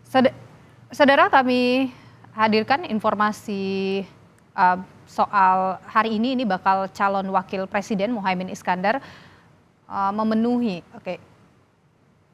Sed- Saudara, kami hadirkan informasi soal hari ini bakal calon wakil presiden Muhaimin Iskandar memenuhi.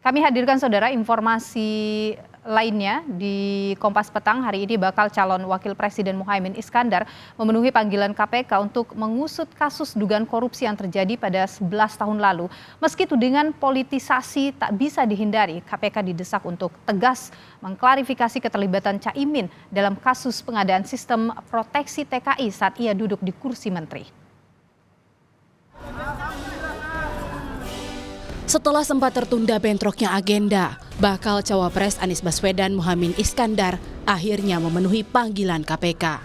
Kami hadirkan saudara informasi lainnya di Kompas Petang. Hari ini bakal calon wakil presiden Muhaimin Iskandar memenuhi panggilan KPK untuk mengusut kasus dugaan korupsi yang terjadi pada 11 tahun lalu. Meski tudingan politisasi tak bisa dihindari, KPK didesak untuk tegas mengklarifikasi keterlibatan Caimin dalam kasus pengadaan sistem proteksi TKI saat ia duduk di kursi menteri. Setelah sempat tertunda bentroknya agenda, bakal cawapres Anies Baswedan Muhaimin Iskandar akhirnya memenuhi panggilan KPK.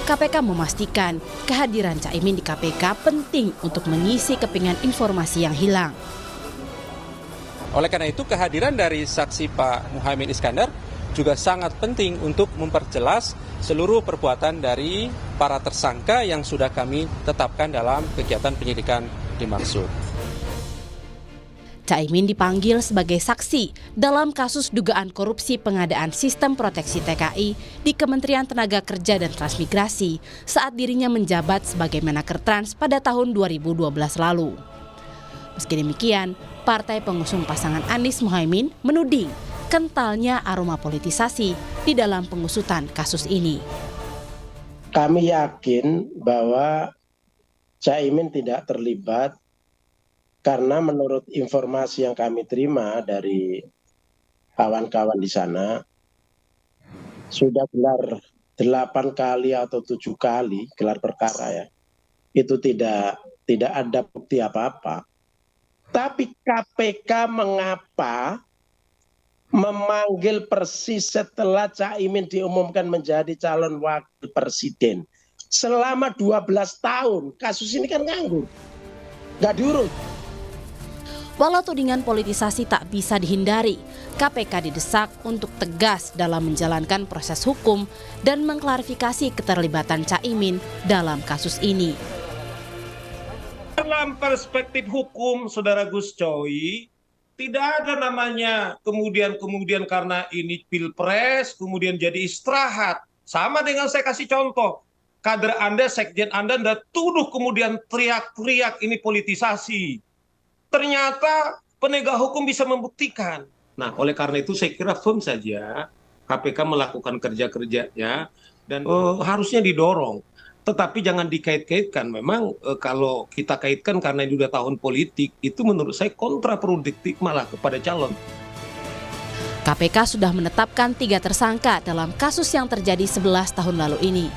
KPK memastikan kehadiran Caimin di KPK penting untuk mengisi kepingan informasi yang hilang. Oleh karena itu kehadiran dari saksi Pak Muhaimin Iskandar juga sangat penting untuk memperjelas seluruh perbuatan dari para tersangka yang sudah kami tetapkan dalam kegiatan penyidikan dimaksud. Caimin dipanggil sebagai saksi dalam kasus dugaan korupsi pengadaan sistem proteksi TKI di Kementerian Tenaga Kerja dan Transmigrasi saat dirinya menjabat sebagai Menaker Trans pada tahun 2012 lalu. Meski demikian, partai pengusung pasangan Anies Muhaimin menuding kentalnya aroma politisasi di dalam pengusutan kasus ini. Kami yakin bahwa Caimin tidak terlibat karena menurut informasi yang kami terima dari kawan-kawan di sana, sudah gelar 8 kali atau 7 kali gelar perkara ya. Itu tidak ada bukti apa-apa. Tapi KPK mengapa memanggil persis setelah Caimin diumumkan menjadi calon wakil presiden? Selama 12 tahun, kasus ini kan nganggur, nggak diurus. Walau tudingan politisasi tak bisa dihindari, KPK didesak untuk tegas dalam menjalankan proses hukum dan mengklarifikasi keterlibatan Caimin dalam kasus ini. Dalam perspektif hukum, Saudara Gus Coy, tidak ada namanya kemudian karena ini pilpres, kemudian jadi istirahat. Sama dengan saya kasih contoh, kader Anda, sekjen Anda tuduh kemudian teriak-teriak ini politisasi. Ternyata penegak hukum bisa membuktikan. Nah, oleh karena itu saya kira firm saja KPK melakukan kerja-kerjanya dan harusnya didorong. Tetapi jangan dikait-kaitkan. Memang kalau kita kaitkan karena ini sudah tahun politik, itu menurut saya kontraproduktif malah kepada calon. KPK sudah menetapkan 3 tersangka dalam kasus yang terjadi 11 tahun lalu ini,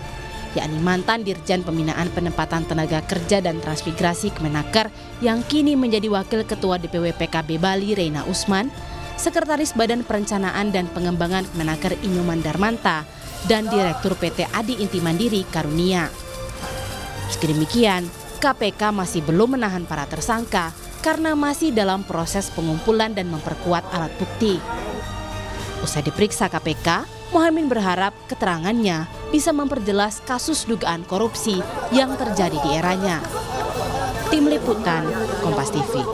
yakni mantan Dirjen Pembinaan Penempatan Tenaga Kerja dan Transmigrasi Kemenaker yang kini menjadi Wakil Ketua DPW PKB Bali Reina Usman, Sekretaris Badan Perencanaan dan Pengembangan Kemenaker Inyoman Darmanta, dan Direktur PT Adi Inti Mandiri Karunia. Meski demikian, KPK masih belum menahan para tersangka karena masih dalam proses pengumpulan dan memperkuat alat bukti. Usai diperiksa KPK, Muhaimin berharap keterangannya bisa memperjelas kasus dugaan korupsi yang terjadi di eranya. Tim Liputan, Kompas TV.